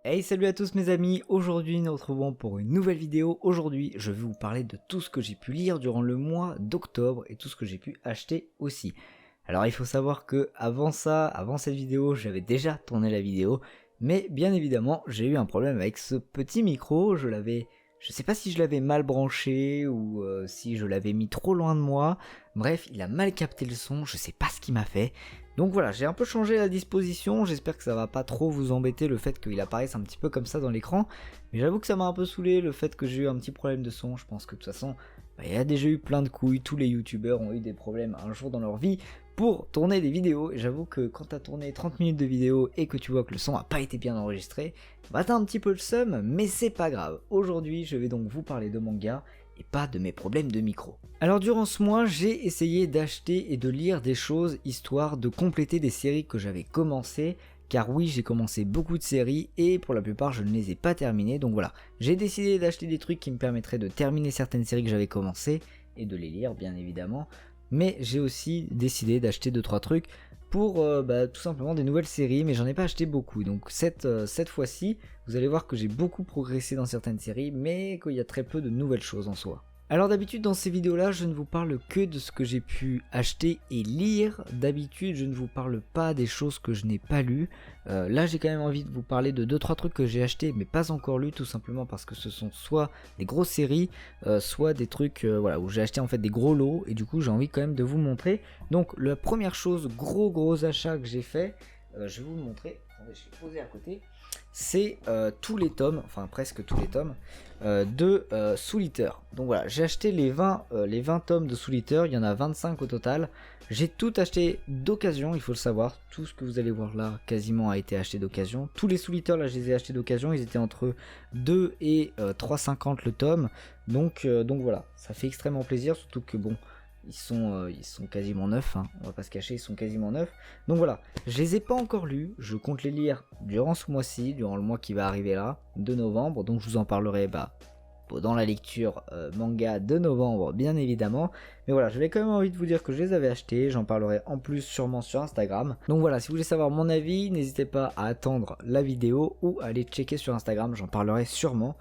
Hey, salut à tous mes amis, aujourd'hui nous retrouvons pour une nouvelle vidéo. Aujourd'hui je vais vous parler de tout ce que j'ai pu lire durant le mois d'octobre et tout ce que j'ai pu acheter aussi. Alors il faut savoir que avant cette vidéo, j'avais déjà tourné la vidéo, mais bien évidemment j'ai eu un problème avec ce petit micro. Je sais pas si je l'avais mal branché ou si je l'avais mis trop loin de moi. Bref, il a mal capté le son, je sais pas ce qu'il m'a fait. Donc voilà, j'ai un peu changé la disposition, j'espère que ça va pas trop vous embêter le fait qu'il apparaisse un petit peu comme ça dans l'écran. Mais j'avoue que ça m'a un peu saoulé le fait que j'ai eu un petit problème de son. Je pense que de toute façon, il y a déjà eu plein de couilles, tous les youtubeurs ont eu des problèmes un jour dans leur vie pour tourner des vidéos. Et j'avoue que quand t'as tourné 30 minutes de vidéo et que tu vois que le son a pas été bien enregistré, bah t'as un petit peu le seum, mais c'est pas grave. Aujourd'hui, je vais donc vous parler de manga et pas de mes problèmes de micro. Alors durant ce mois, j'ai essayé d'acheter et de lire des choses histoire de compléter des séries que j'avais commencées, car oui, j'ai commencé beaucoup de séries et pour la plupart je ne les ai pas terminées, donc voilà, j'ai décidé d'acheter des trucs qui me permettraient de terminer certaines séries que j'avais commencées et de les lire bien évidemment, mais j'ai aussi décidé d'acheter 2-3 trucs pour tout simplement des nouvelles séries, mais j'en ai pas acheté beaucoup. Donc cette fois-ci, vous allez voir que j'ai beaucoup progressé dans certaines séries, mais qu'il y a très peu de nouvelles choses en soi. Alors d'habitude dans ces vidéos là je ne vous parle que de ce que j'ai pu acheter et lire. D'habitude je ne vous parle pas des choses que je n'ai pas lues. Là j'ai quand même envie de vous parler de 2-3 trucs que j'ai achetés mais pas encore lus, tout simplement parce que ce sont soit des grosses séries, soit des trucs voilà, où j'ai acheté en fait des gros lots et du coup j'ai envie quand même de vous montrer. Donc la première chose, gros achat que j'ai fait, je vais vous le montrer. Attendez, je vais poser à côté. C'est tous les tomes, enfin presque tous les tomes de Soul Eater. Donc voilà, j'ai acheté les 20 tomes de Soul Eater, il y en a 25 au total. J'ai tout acheté d'occasion, il faut le savoir. Tout ce que vous allez voir là quasiment a été acheté d'occasion. Tous les Soul Eater là je les ai achetés d'occasion, ils étaient entre 2 et 3,50 le tome. Donc voilà, ça fait extrêmement plaisir, surtout que bon, ils sont quasiment neufs, hein, on va pas se cacher, ils sont quasiment neufs. Donc voilà, je les ai pas encore lus, je compte les lire durant ce mois-ci, durant le mois qui va arriver là, de novembre, donc je vous en parlerai dans la lecture manga de novembre bien évidemment. Mais voilà, j'avais quand même envie de vous dire que je les avais achetés, j'en parlerai en plus sûrement sur Instagram. Donc voilà, si vous voulez savoir mon avis, n'hésitez pas à attendre la vidéo ou à aller checker sur Instagram, j'en parlerai sûrement.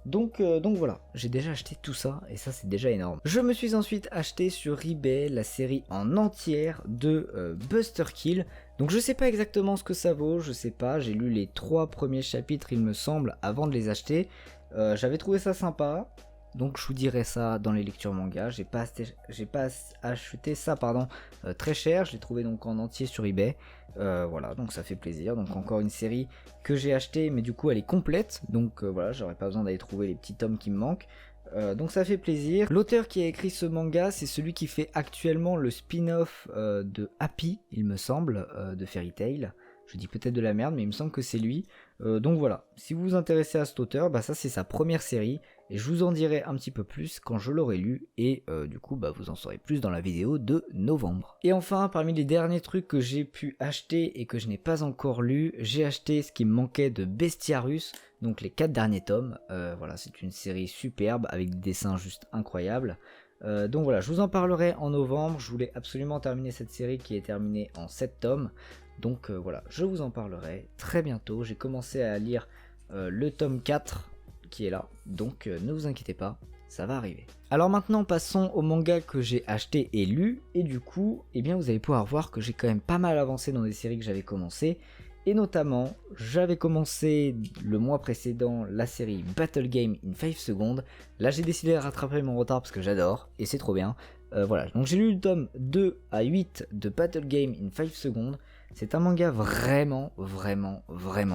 Donc voilà, j'ai déjà acheté tout ça et ça c'est déjà énorme. Je me suis ensuite acheté sur eBay la série en entière de Buster Kill. Donc je sais pas exactement ce que ça vaut, je sais pas, j'ai lu les 3 premiers chapitres il me semble avant de les acheter. J'avais trouvé ça sympa, donc je vous dirai ça dans les lectures manga. J'ai pas acheté ça très cher, je l'ai trouvé donc en entier sur eBay. Voilà, donc ça fait plaisir. Donc encore une série que j'ai acheté, mais du coup elle est complète, donc voilà, j'aurais pas besoin d'aller trouver les petits tomes qui me manquent. Donc ça fait plaisir. L'auteur qui a écrit ce manga, c'est celui qui fait actuellement le spin-off de Happy, il me semble, de Fairy Tail. Je dis peut-être de la merde, mais il me semble que c'est lui. Donc voilà, si vous vous intéressez à cet auteur, ça c'est sa première série, et je vous en dirai un petit peu plus quand je l'aurai lu, et du coup vous en saurez plus dans la vidéo de novembre. Et enfin, parmi les derniers trucs que j'ai pu acheter et que je n'ai pas encore lu, j'ai acheté ce qui me manquait de Bestiarus, donc les 4 derniers tomes. Voilà, c'est une série superbe, avec des dessins juste incroyables. Donc voilà, je vous en parlerai en novembre. Je voulais absolument terminer cette série qui est terminée en 7 tomes. Donc voilà, je vous en parlerai très bientôt. J'ai commencé à lire le tome 4 qui est là, donc ne vous inquiétez pas, ça va arriver. Alors maintenant passons au manga que j'ai acheté et lu, et du coup, vous allez pouvoir voir que j'ai quand même pas mal avancé dans des séries que j'avais commencées. Et notamment, j'avais commencé le mois précédent la série Battle Game in 5 Seconds. Là j'ai décidé de rattraper mon retard parce que j'adore, et c'est trop bien. Voilà, donc j'ai lu le tome 2 à 8 de Battle Game in 5 Seconds. C'est un manga vraiment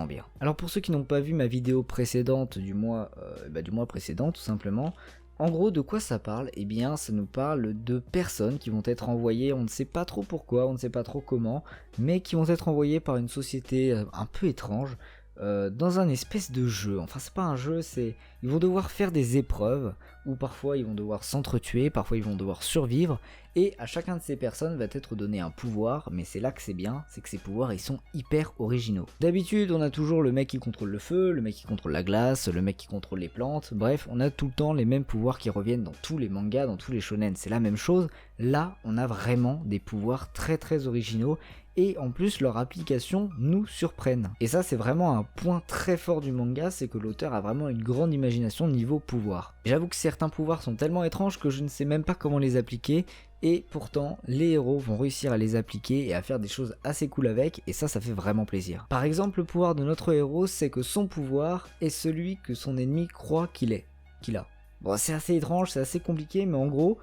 bien. Alors pour ceux qui n'ont pas vu ma vidéo précédente du mois précédent tout simplement, en gros de quoi ça parle? Ça nous parle de personnes qui vont être envoyées, on ne sait pas trop pourquoi, on ne sait pas trop comment, mais qui vont être envoyées par une société un peu étrange, dans un espèce de jeu. Enfin c'est pas un jeu, ils vont devoir faire des épreuves, où parfois ils vont devoir s'entretuer, parfois ils vont devoir survivre, et à chacun de ces personnes va être donné un pouvoir, mais c'est là que c'est bien, c'est que ces pouvoirs ils sont hyper originaux. D'habitude on a toujours le mec qui contrôle le feu, le mec qui contrôle la glace, le mec qui contrôle les plantes, bref on a tout le temps les mêmes pouvoirs qui reviennent dans tous les mangas, dans tous les shonen, c'est la même chose. Là on a vraiment des pouvoirs très originaux, et en plus leur application nous surprennent. Et ça c'est vraiment un point très fort du manga, c'est que l'auteur a vraiment une grande imagination niveau pouvoir. J'avoue que certains pouvoirs sont tellement étranges que je ne sais même pas comment les appliquer, et pourtant les héros vont réussir à les appliquer et à faire des choses assez cool avec, et ça fait vraiment plaisir. Par exemple, le pouvoir de notre héros, c'est que son pouvoir est celui que son ennemi croit qu'il a. Bon, c'est assez étrange, c'est assez compliqué, mais en gros,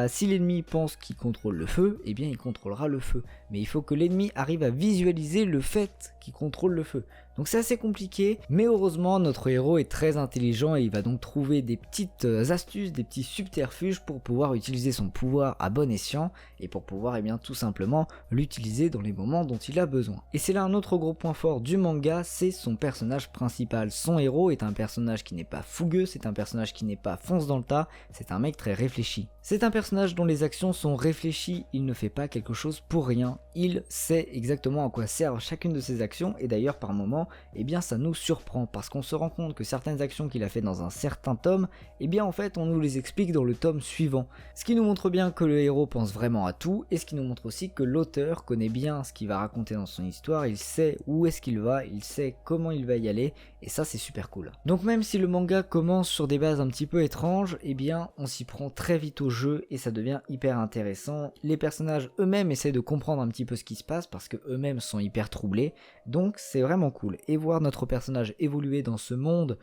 si l'ennemi pense qu'il contrôle le feu, eh bien il contrôlera le feu. Mais il faut que l'ennemi arrive à visualiser le fait qu'il contrôle le feu. Donc c'est assez compliqué, mais heureusement notre héros est très intelligent et il va donc trouver des petites astuces, des petits subterfuges pour pouvoir utiliser son pouvoir à bon escient et pour pouvoir tout simplement l'utiliser dans les moments dont il a besoin. Et c'est là un autre gros point fort du manga, c'est son personnage principal. Son héros est un personnage qui n'est pas fougueux, c'est un personnage qui n'est pas fonce dans le tas, c'est un mec très réfléchi. C'est un personnage dont les actions sont réfléchies, il ne fait pas quelque chose pour rien, il sait exactement à quoi servent chacune de ses actions et d'ailleurs par moments, ça nous surprend parce qu'on se rend compte que certaines actions qu'il a fait dans un certain tome, en fait on nous les explique dans le tome suivant. Ce qui nous montre bien que le héros pense vraiment à tout et ce qui nous montre aussi que l'auteur connaît bien ce qu'il va raconter dans son histoire, il sait où est-ce qu'il va, il sait comment il va y aller et ça c'est super cool. Donc même si le manga commence sur des bases un petit peu étranges, on s'y prend très vite au jeu et ça devient hyper intéressant. Les personnages eux-mêmes essaient de comprendre un petit peu ce qui se passe parce que eux-mêmes sont hyper troublés, donc c'est vraiment cool. Et voir notre personnage évoluer dans ce monde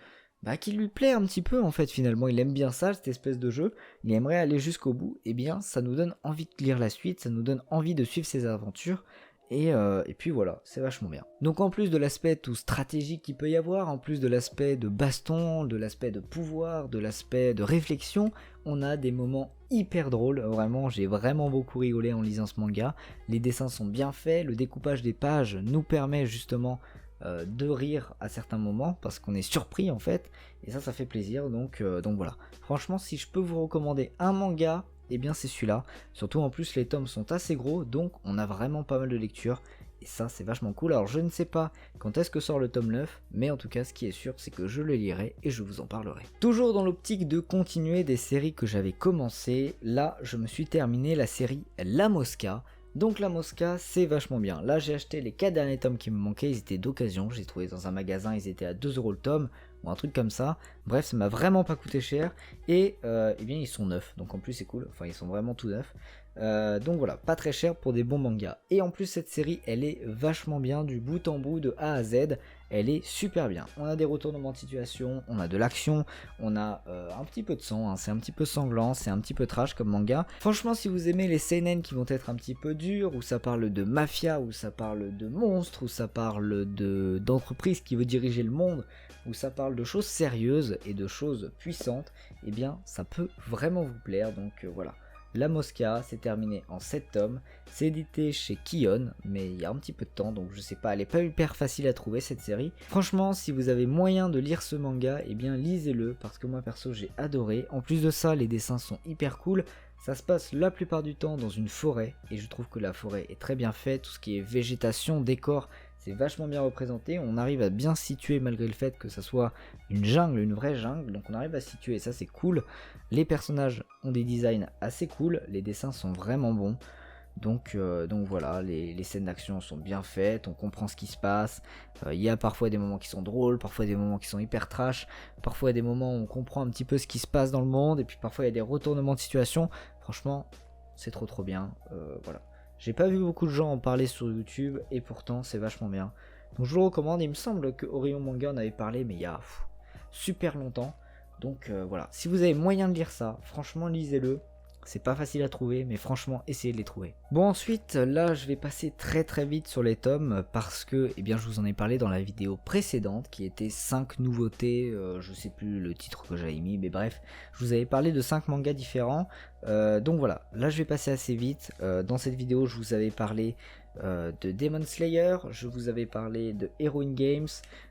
qui lui plaît un petit peu en fait finalement, il aime bien ça, cette espèce de jeu, il aimerait aller jusqu'au bout, ça nous donne envie de lire la suite, ça nous donne envie de suivre ses aventures. Et puis voilà, c'est vachement bien. Donc en plus de l'aspect tout stratégique qu'il peut y avoir, en plus de l'aspect de baston, de l'aspect de pouvoir, de l'aspect de réflexion, on a des moments hyper drôles, vraiment j'ai vraiment beaucoup rigolé en lisant ce manga. Les dessins sont bien faits, le découpage des pages nous permet justement de rire à certains moments parce qu'on est surpris en fait, et ça fait plaisir, donc voilà. Franchement si je peux vous recommander un manga, c'est celui-là, surtout en plus les tomes sont assez gros, donc on a vraiment pas mal de lecture, et ça c'est vachement cool. Alors je ne sais pas quand est-ce que sort le tome 9, mais en tout cas ce qui est sûr c'est que je le lirai et je vous en parlerai. Toujours dans l'optique de continuer des séries que j'avais commencé, là je me suis terminé la série La Mosca. Donc La Mosca c'est vachement bien, là j'ai acheté les 4 derniers tomes qui me manquaient, ils étaient d'occasion, je les ai trouvés dans un magasin, ils étaient à 2€ le tome, ou un truc comme ça, bref ça m'a vraiment pas coûté cher, et ils sont neufs, donc en plus c'est cool, enfin ils sont vraiment tout neufs, donc voilà, pas très cher pour des bons mangas, et en plus cette série elle est vachement bien du bout en bout, de A à Z, elle est super bien, on a des retournements de situation, on a de l'action, on a un petit peu de sang, c'est un petit peu sanglant, c'est un petit peu trash comme manga. Franchement si vous aimez les seinen qui vont être un petit peu durs, où ça parle de mafia, où ça parle de monstres, où ça parle d'entreprise qui veut diriger le monde, où ça parle de choses sérieuses et de choses puissantes, ça peut vraiment vous plaire, donc voilà. La Mosca, c'est terminé en 7 tomes, c'est édité chez Kion, mais il y a un petit peu de temps, donc je sais pas, elle est pas hyper facile à trouver cette série. Franchement, si vous avez moyen de lire ce manga, lisez-le, parce que moi perso j'ai adoré. En plus de ça, les dessins sont hyper cool, ça se passe la plupart du temps dans une forêt, et je trouve que la forêt est très bien faite, tout ce qui est végétation, décor, c'est vachement bien représenté, on arrive à bien situer malgré le fait que ça soit une jungle, une vraie jungle, donc on arrive à situer, ça c'est cool. Les personnages ont des designs assez cool, les dessins sont vraiment bons, donc voilà, les scènes d'action sont bien faites, on comprend ce qui se passe, il y a parfois des moments qui sont drôles, parfois des moments qui sont hyper trash, parfois des moments où on comprend un petit peu ce qui se passe dans le monde, et puis parfois il y a des retournements de situation, franchement c'est trop bien, voilà. J'ai pas vu beaucoup de gens en parler sur YouTube et pourtant c'est vachement bien. Donc je vous le recommande, il me semble que Orion Manga en avait parlé mais il y a super longtemps. Donc voilà, si vous avez moyen de lire ça, franchement lisez-le. C'est pas facile à trouver mais franchement essayez de les trouver. Bon ensuite là je vais passer très vite sur les tomes parce que je vous en ai parlé dans la vidéo précédente qui était 5 nouveautés, je sais plus le titre que j'avais mis mais bref, je vous avais parlé de 5 mangas différents. Donc voilà, là je vais passer assez vite. Dans cette vidéo je vous avais parlé de Demon Slayer, je vous avais parlé de Heroine Games,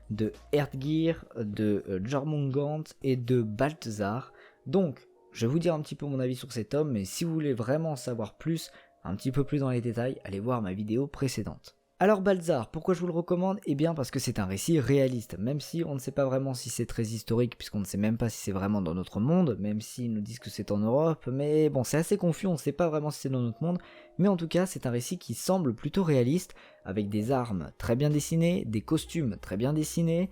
de Earthgear, de Jormungand et de Balthazar. Donc je vais vous dire un petit peu mon avis sur cet homme, mais si vous voulez vraiment en savoir plus, un petit peu plus dans les détails, allez voir ma vidéo précédente. Alors Balzar, pourquoi je vous le recommande? Eh bien parce que c'est un récit réaliste, même si on ne sait pas vraiment si c'est très historique, puisqu'on ne sait même pas si c'est vraiment dans notre monde, même s'ils nous disent que c'est en Europe, mais bon c'est assez confus, on ne sait pas vraiment si c'est dans notre monde, mais en tout cas c'est un récit qui semble plutôt réaliste, avec des armes très bien dessinées, des costumes très bien dessinés,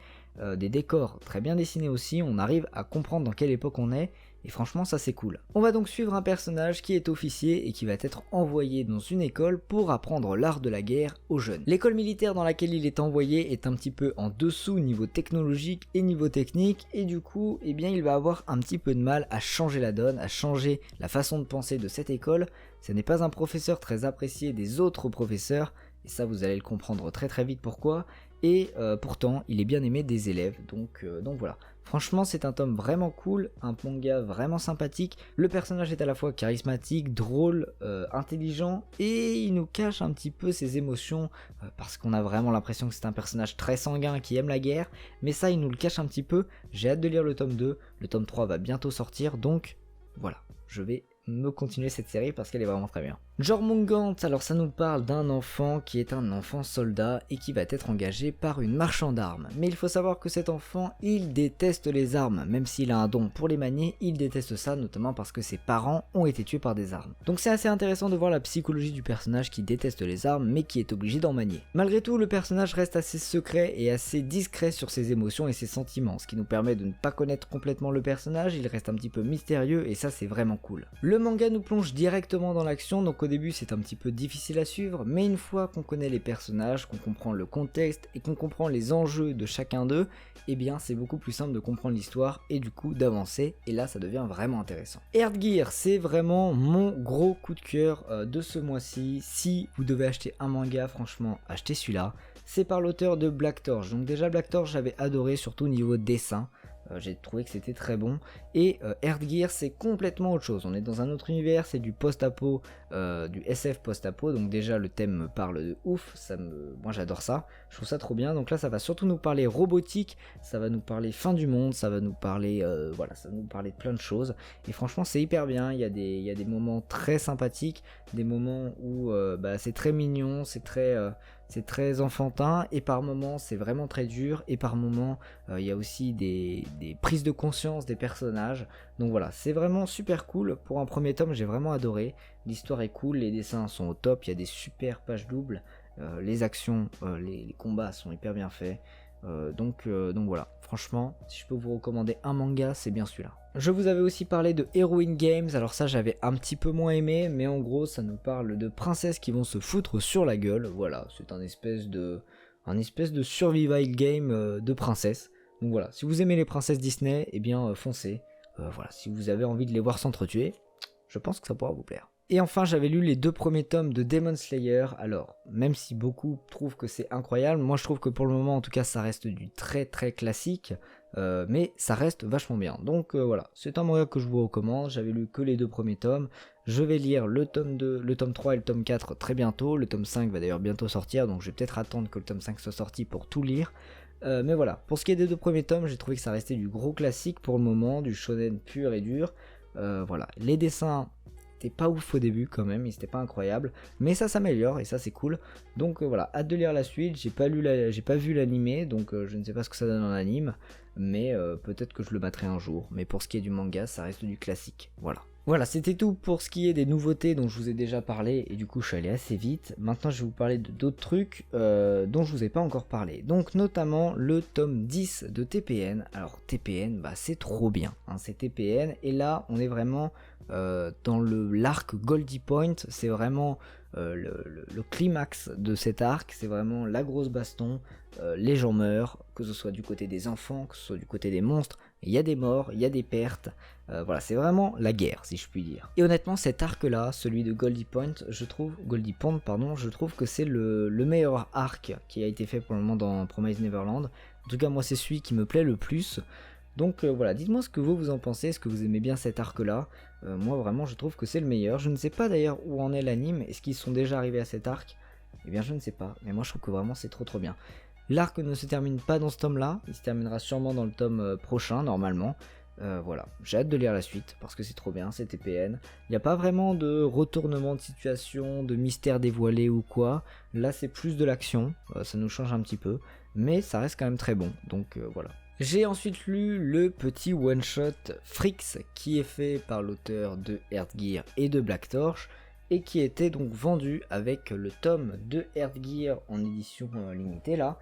des décors très bien dessinés aussi, on arrive à comprendre dans quelle époque on est, et franchement ça c'est cool. On va donc suivre un personnage qui est officier et qui va être envoyé dans une école pour apprendre l'art de la guerre aux jeunes. L'école militaire dans laquelle il est envoyé est un petit peu en dessous niveau technologique et niveau technique, et du coup eh bien il va avoir un petit peu de mal à changer la donne, à changer la façon de penser de cette école. Ce n'est pas un professeur très apprécié des autres professeurs, et ça vous allez le comprendre très très vite pourquoi, et pourtant il est bien aimé des élèves, donc voilà. Franchement c'est un tome vraiment cool, un manga vraiment sympathique, le personnage est à la fois charismatique, drôle, intelligent, et il nous cache un petit peu ses émotions, parce qu'on a vraiment l'impression que c'est un personnage très sanguin qui aime la guerre, mais ça il nous le cache un petit peu. J'ai hâte de lire le tome 2, le tome 3 va bientôt sortir, donc voilà, je vais me continuer cette série parce qu'elle est vraiment très bien. Jormungand, alors ça nous parle d'un enfant qui est un enfant soldat et qui va être engagé par une marchande d'armes. Mais il faut savoir que cet enfant, il déteste les armes, même s'il a un don pour les manier, il déteste ça notamment parce que ses parents ont été tués par des armes. Donc c'est assez intéressant de voir la psychologie du personnage qui déteste les armes mais qui est obligé d'en manier. Malgré tout, le personnage reste assez secret et assez discret sur ses émotions et ses sentiments, ce qui nous permet de ne pas connaître complètement le personnage, il reste un petit peu mystérieux et ça c'est vraiment cool. Le manga nous plonge directement dans l'action, donc au début c'est un petit peu difficile à suivre, mais une fois qu'on connaît les personnages, qu'on comprend le contexte et qu'on comprend les enjeux de chacun d'eux, eh bien c'est beaucoup plus simple de comprendre l'histoire et du coup d'avancer, et là ça devient vraiment intéressant. Earthgear, c'est vraiment mon gros coup de cœur de ce mois-ci. Si vous devez acheter un manga, franchement achetez celui-là. C'est par l'auteur de Black Torch, donc déjà Black Torch j'avais adoré, surtout au niveau dessin. J'ai trouvé que c'était très bon, et Earthgear c'est complètement autre chose, on est dans un autre univers, c'est du post-apo, du SF post-apo, donc déjà le thème me parle de ouf, moi j'adore ça, je trouve ça trop bien. Donc là ça va surtout nous parler robotique, ça va nous parler fin du monde, ça va nous parler, voilà, ça va nous parler de plein de choses, et franchement c'est hyper bien, il y a des moments très sympathiques, des moments où c'est très mignon, c'est très enfantin, et par moments c'est vraiment très dur, et par moments il y a aussi des prises de conscience des personnages. Donc voilà, c'est vraiment super cool. Pour un premier tome, j'ai vraiment adoré. L'histoire est cool, les dessins sont au top, il y a des super pages doubles, les actions, les combats sont hyper bien faits. Donc voilà, franchement, si je peux vous recommander un manga, c'est bien celui-là. Je vous avais aussi parlé de Heroine Games, alors ça j'avais un petit peu moins aimé, mais en gros ça nous parle de princesses qui vont se foutre sur la gueule, voilà, c'est un espèce de survival game de princesses. Donc voilà, si vous aimez les princesses Disney, eh bien foncez, voilà, si vous avez envie de les voir s'entretuer, je pense que ça pourra vous plaire. Et enfin, j'avais lu les 2 premiers tomes de Demon Slayer. Alors, même si beaucoup trouvent que c'est incroyable, moi je trouve que pour le moment, en tout cas, ça reste du très très classique, mais ça reste vachement bien. Donc voilà, c'est un manga que je vous recommande. J'avais lu que les 2 premiers tomes. Je vais lire le tome 2, le tome 3 et le tome 4 très bientôt. Le tome 5 va d'ailleurs bientôt sortir, donc je vais peut-être attendre que le tome 5 soit sorti pour tout lire. Mais voilà, pour ce qui est des 2 premiers tomes, j'ai trouvé que ça restait du gros classique pour le moment, du shonen pur et dur. Voilà, les dessins c'était pas ouf au début quand même, c'était pas incroyable, mais ça s'améliore et ça c'est cool. Donc voilà, hâte de lire la suite. J'ai pas vu l'animé, donc je ne sais pas ce que ça donne en anime, mais peut-être que je le battrai un jour. Mais pour ce qui est du manga, ça reste du classique. Voilà, c'était tout pour ce qui est des nouveautés dont je vous ai déjà parlé, et du coup je suis allé assez vite. Maintenant je vais vous parler de d'autres trucs dont je vous ai pas encore parlé. Donc notamment le tome 10 de TPN. Alors TPN, c'est trop bien, hein, c'est TPN, et là on est vraiment dans l'arc Goldie Point, c'est vraiment le climax de cet arc, c'est vraiment la grosse baston, les gens meurent, que ce soit du côté des enfants, que ce soit du côté des monstres, il y a des morts, il y a des pertes, voilà, c'est vraiment la guerre si je puis dire. Et honnêtement cet arc là, celui de Goldie Point, je trouve que c'est le meilleur arc qui a été fait pour le moment dans Promised Neverland. En tout cas moi c'est celui qui me plaît le plus. Donc voilà, dites-moi ce que vous en pensez, est-ce que vous aimez bien cet arc là? Moi vraiment je trouve que c'est le meilleur. Je ne sais pas d'ailleurs où en est l'anime, est-ce qu'ils sont déjà arrivés à cet arc? Eh bien je ne sais pas, mais moi je trouve que vraiment c'est trop bien. L'arc ne se termine pas dans ce tome là, il se terminera sûrement dans le tome prochain normalement, Voilà, j'ai hâte de lire la suite parce que c'est trop bien, c'est TPN. Il n'y a pas vraiment de retournement de situation, de mystère dévoilé ou quoi. Là c'est plus de l'action, ça nous change un petit peu, mais ça reste quand même très bon, donc voilà. J'ai ensuite lu le petit one-shot Fricks qui est fait par l'auteur de Earthgear et de Black Torch et qui était donc vendu avec le tome de Earthgear en édition limitée là.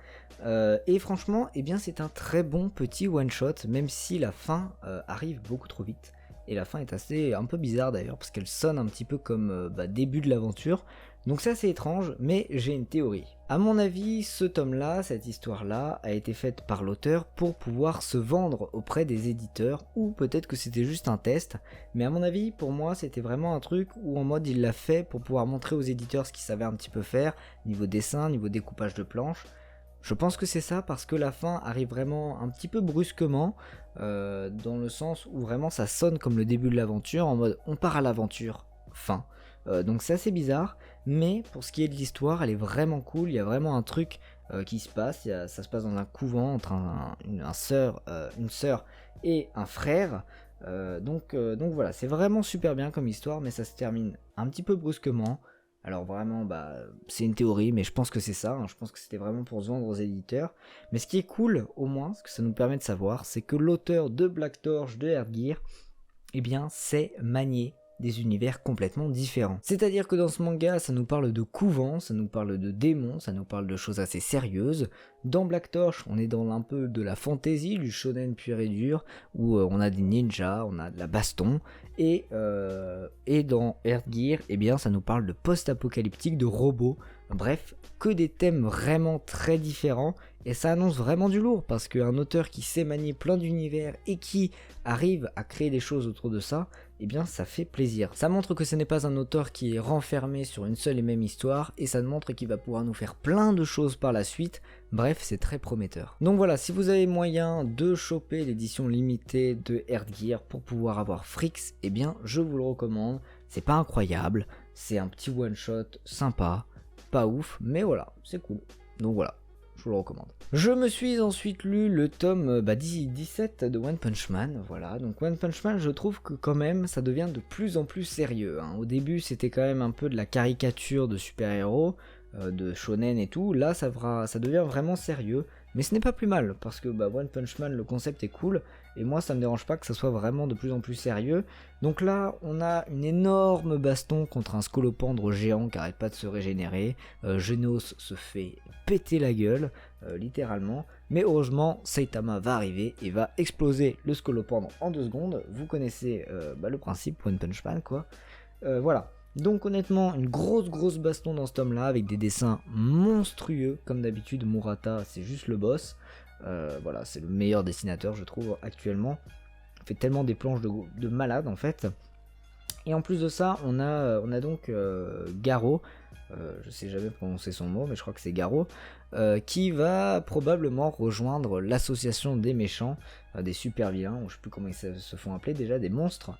Et franchement, eh bien c'est un très bon petit one-shot, même si la fin arrive beaucoup trop vite. Et la fin est assez un peu bizarre d'ailleurs, parce qu'elle sonne un petit peu comme début de l'aventure. Donc c'est assez étrange, mais j'ai une théorie. A mon avis, ce tome-là, cette histoire-là, a été faite par l'auteur pour pouvoir se vendre auprès des éditeurs, ou peut-être que c'était juste un test, mais à mon avis, pour moi, c'était vraiment un truc où en mode il l'a fait pour pouvoir montrer aux éditeurs ce qu'il savait un petit peu faire, niveau dessin, niveau découpage de planches. Je pense que c'est ça parce que la fin arrive vraiment un petit peu brusquement, dans le sens où vraiment ça sonne comme le début de l'aventure, en mode on part à l'aventure, fin. Donc c'est assez bizarre, mais pour ce qui est de l'histoire, elle est vraiment cool, il y a vraiment un truc qui se passe, ça se passe dans un couvent entre une sœur et un frère, donc voilà, c'est vraiment super bien comme histoire, mais ça se termine un petit peu brusquement. Alors vraiment, c'est une théorie, mais je pense que c'est ça, hein. Je pense que c'était vraiment pour se vendre aux éditeurs. Mais ce qui est cool, au moins, ce que ça nous permet de savoir, c'est que l'auteur de Black Torch, de Earthgear, eh bien, sait manier des univers complètement différents. C'est-à-dire que dans ce manga, ça nous parle de couvents, ça nous parle de démons, ça nous parle de choses assez sérieuses. Dans Black Torch, on est dans un peu de la fantasy, du shonen pur et dur, où on a des ninjas, on a de la baston, et dans Earthgear, eh bien, ça nous parle de post-apocalyptique, de robots, bref, que des thèmes vraiment très différents, et ça annonce vraiment du lourd, parce qu'un auteur qui sait manier plein d'univers et qui arrive à créer des choses autour de ça, eh bien ça fait plaisir. Ça montre que ce n'est pas un auteur qui est renfermé sur une seule et même histoire, et ça montre qu'il va pouvoir nous faire plein de choses par la suite. Bref, c'est très prometteur. Donc voilà, si vous avez moyen de choper l'édition limitée de Earthgear pour pouvoir avoir Fricks, eh bien je vous le recommande. C'est pas incroyable, c'est un petit one shot sympa, pas ouf, mais voilà, c'est cool. Donc voilà, je vous le recommande. Je me suis ensuite lu le tome 17 de One Punch Man, voilà. Donc One Punch Man, je trouve que quand même ça devient de plus en plus sérieux, hein. Au début c'était quand même un peu de la caricature de super-héros, de shonen et tout. Là ça devient vraiment sérieux, mais ce n'est pas plus mal, parce que One Punch Man, le concept est cool, et moi ça me dérange pas que ça soit vraiment de plus en plus sérieux. Donc là on a une énorme baston contre un scolopendre géant qui arrête pas de se régénérer. Genos se fait péter la gueule, littéralement, mais heureusement Saitama va arriver et va exploser le scolopendre en 2 secondes. Vous connaissez le principe One Punch Man, quoi. Voilà. Donc honnêtement, une grosse baston dans ce tome là, avec des dessins monstrueux. Comme d'habitude, Murata c'est juste le boss. Voilà, c'est le meilleur dessinateur je trouve actuellement. Il fait tellement des planches de malade en fait. Et en plus de ça, on a donc Garo, je sais jamais prononcer son nom, mais je crois que c'est Garo, qui va probablement rejoindre l'association des méchants, des super vilains, ou je sais plus comment ils se font appeler déjà, des monstres.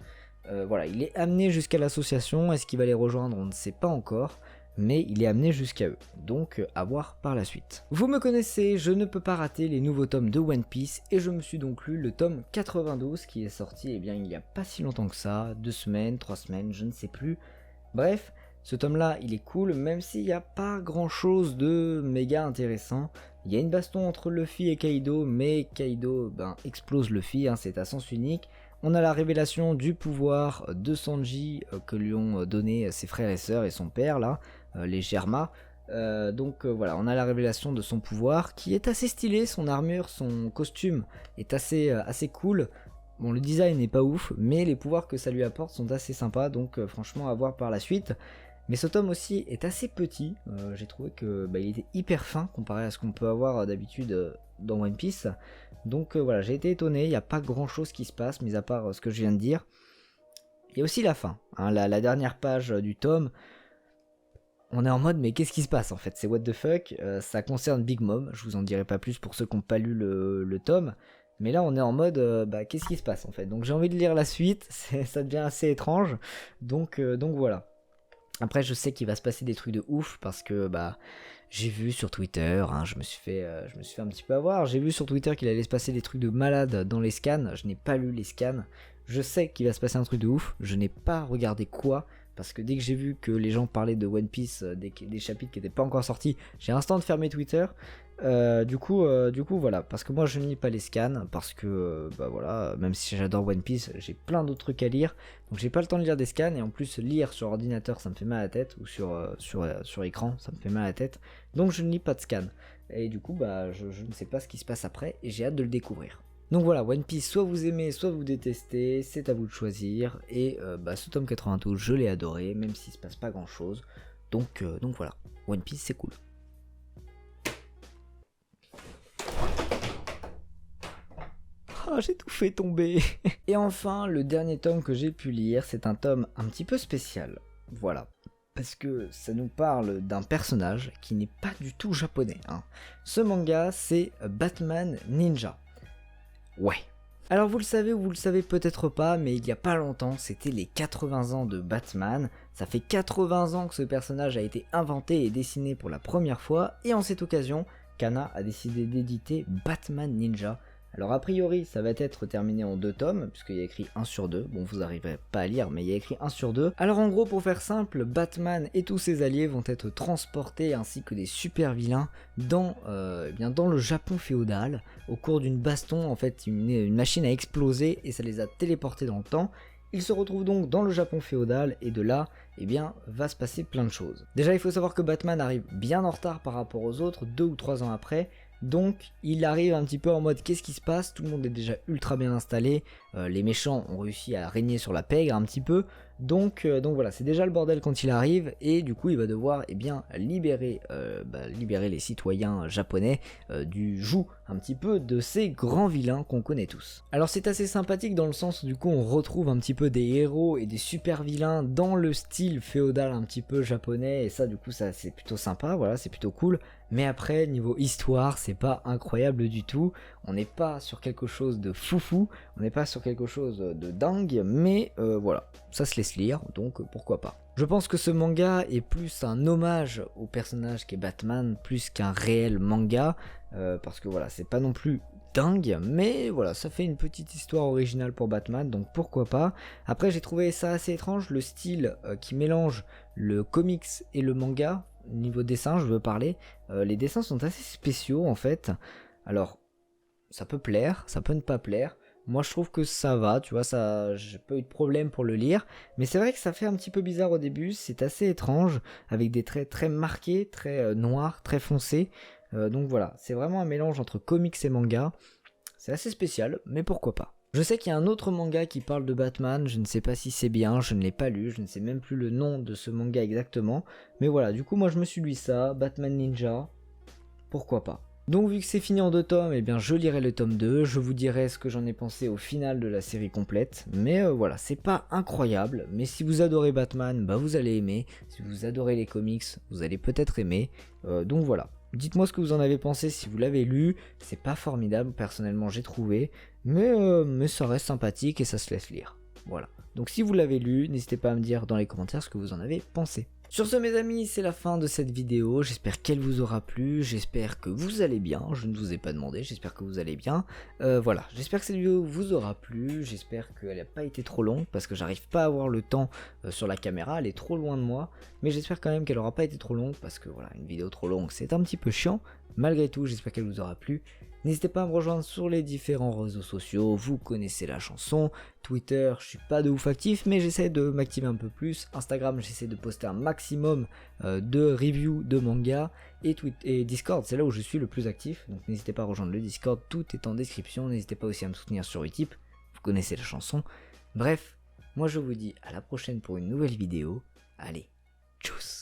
Voilà, il est amené jusqu'à l'association. Est-ce qu'il va les rejoindre? On ne sait pas encore, mais il est amené jusqu'à eux, donc à voir par la suite. Vous me connaissez, je ne peux pas rater les nouveaux tomes de One Piece, et je me suis donc lu le tome 92 qui est sorti il n'y a pas si longtemps que ça, 2 semaines, 3 semaines, je ne sais plus. Bref, ce tome là il est cool, même s'il n'y a pas grand chose de méga intéressant. Il y a une baston entre Luffy et Kaido, mais Kaido explose Luffy, hein, c'est à sens unique. On a la révélation du pouvoir de Sanji que lui ont donné ses frères et sœurs et son père là, les Germa. Donc voilà, on a la révélation de son pouvoir qui est assez stylé, son armure, son costume est assez cool. Bon, le design n'est pas ouf, mais les pouvoirs que ça lui apporte sont assez sympas, donc franchement à voir par la suite. Mais ce tome aussi est assez petit, j'ai trouvé que il était hyper fin comparé à ce qu'on peut avoir d'habitude dans One Piece. Donc voilà, j'ai été étonné, il n'y a pas grand chose qui se passe, mis à part ce que je viens de dire. Il y a aussi la fin, hein, la dernière page du tome. On est en mode, mais qu'est-ce qui se passe en fait? C'est what the fuck, ça concerne Big Mom, je vous en dirai pas plus pour ceux qui n'ont pas lu le tome. Mais là on est en mode, qu'est-ce qui se passe en fait? Donc j'ai envie de lire la suite, ça devient assez étrange, donc voilà. Après je sais qu'il va se passer des trucs de ouf parce que bah j'ai vu sur Twitter, hein, je me suis fait un petit peu avoir, j'ai vu sur Twitter qu'il allait se passer des trucs de malade dans les scans, je n'ai pas lu les scans, je sais qu'il va se passer un truc de ouf, je n'ai pas regardé quoi, parce que dès que j'ai vu que les gens parlaient de One Piece, des chapitres qui n'étaient pas encore sortis, j'ai instant fermé Twitter. Du coup voilà, parce que moi je ne lis pas les scans, parce que bah voilà, même si j'adore One Piece, j'ai plein d'autres trucs à lire, donc j'ai pas le temps de lire des scans, et en plus lire sur ordinateur ça me fait mal à la tête, ou sur écran ça me fait mal à la tête, donc je ne lis pas de scans, et du coup bah je ne sais pas ce qui se passe après, et j'ai hâte de le découvrir. Donc voilà, One Piece, soit vous aimez, soit vous détestez, c'est à vous de choisir, et bah, ce tome 92, je l'ai adoré, même s'il se passe pas grand chose, donc voilà, One Piece c'est cool. Ah, j'ai tout fait tomber. Et enfin, le dernier tome que j'ai pu lire, c'est un tome un petit peu spécial, voilà. Parce que ça nous parle d'un personnage qui n'est pas du tout japonais, hein. Ce manga, c'est Batman Ninja. Ouais. Alors vous le savez ou vous le savez peut-être pas, mais il y a pas longtemps, c'était les 80 ans de Batman. Ça fait 80 ans que ce personnage a été inventé et dessiné pour la première fois, et en cette occasion, Kana a décidé d'éditer Batman Ninja. Alors a priori, ça va être terminé en 2 tomes, puisqu'il y a écrit 1 sur 2, bon vous n'arriverez pas à lire, mais il y a écrit 1 sur 2. Alors en gros, pour faire simple, Batman et tous ses alliés vont être transportés, ainsi que des super vilains, dans le Japon féodal. Au cours d'une baston, en fait, une machine a explosé et ça les a téléportés dans le temps. Ils se retrouvent donc dans le Japon féodal, et de là, eh bien, va se passer plein de choses. Déjà, il faut savoir que Batman arrive bien en retard par rapport aux autres, 2 ou 3 ans après. Donc il arrive un petit peu en mode qu'est-ce qui se passe, tout le monde est déjà ultra bien installé, les méchants ont réussi à régner sur la pègre un petit peu, donc voilà, c'est déjà le bordel quand il arrive, et du coup il va devoir libérer les citoyens japonais du joug un petit peu de ces grands vilains qu'on connaît tous. Alors c'est assez sympathique dans le sens où du coup on retrouve un petit peu des héros et des super vilains dans le style féodal un petit peu japonais, et ça du coup ça c'est plutôt sympa, voilà, c'est plutôt cool. Mais après, niveau histoire, c'est pas incroyable du tout. On n'est pas sur quelque chose de foufou, on n'est pas sur quelque chose de dingue, mais voilà, ça se laisse lire, donc pourquoi pas. Je pense que ce manga est plus un hommage au personnage qu'est Batman, plus qu'un réel manga, parce que voilà, c'est pas non plus dingue, mais voilà, ça fait une petite histoire originale pour Batman, donc pourquoi pas. Après, j'ai trouvé ça assez étrange, le style qui mélange le comics et le manga. Niveau dessin, je veux parler, les dessins sont assez spéciaux en fait. Alors, ça peut plaire, ça peut ne pas plaire. Moi, je trouve que ça va, tu vois, ça, j'ai pas eu de problème pour le lire. Mais c'est vrai que ça fait un petit peu bizarre au début, c'est assez étrange, avec des traits très marqués, très noirs, très foncés. Donc voilà, c'est vraiment un mélange entre comics et manga. C'est assez spécial, mais pourquoi pas. Je sais qu'il y a un autre manga qui parle de Batman, je ne sais pas si c'est bien, je ne l'ai pas lu, je ne sais même plus le nom de ce manga exactement. Mais voilà, du coup moi je me suis lu ça, Batman Ninja, pourquoi pas. Donc vu que c'est fini en 2 tomes, eh bien je lirai le tome 2, je vous dirai ce que j'en ai pensé au final de la série complète. Mais voilà, c'est pas incroyable, mais si vous adorez Batman, bah vous allez aimer. Si vous adorez les comics, vous allez peut-être aimer. Donc voilà. Dites-moi ce que vous en avez pensé si vous l'avez lu, c'est pas formidable personnellement j'ai trouvé, mais ça reste sympathique et ça se laisse lire. Voilà. Donc si vous l'avez lu, n'hésitez pas à me dire dans les commentaires ce que vous en avez pensé. Sur ce mes amis, c'est la fin de cette vidéo, j'espère qu'elle vous aura plu, j'espère que vous allez bien, je ne vous ai pas demandé, j'espère que vous allez bien. Voilà, j'espère que cette vidéo vous aura plu, j'espère qu'elle n'a pas été trop longue, parce que j'arrive pas à avoir le temps sur la caméra, elle est trop loin de moi, mais j'espère quand même qu'elle aura pas été trop longue, parce que voilà, une vidéo trop longue c'est un petit peu chiant. Malgré tout, j'espère qu'elle vous aura plu. N'hésitez pas à me rejoindre sur les différents réseaux sociaux, vous connaissez la chanson. Twitter, je suis pas de ouf actif, mais j'essaie de m'activer un peu plus. Instagram, j'essaie de poster un maximum de reviews de manga. Et Discord, c'est là où je suis le plus actif. Donc n'hésitez pas à rejoindre le Discord, tout est en description. N'hésitez pas aussi à me soutenir sur Utip, vous connaissez la chanson. Bref, moi je vous dis à la prochaine pour une nouvelle vidéo. Allez, tchuss!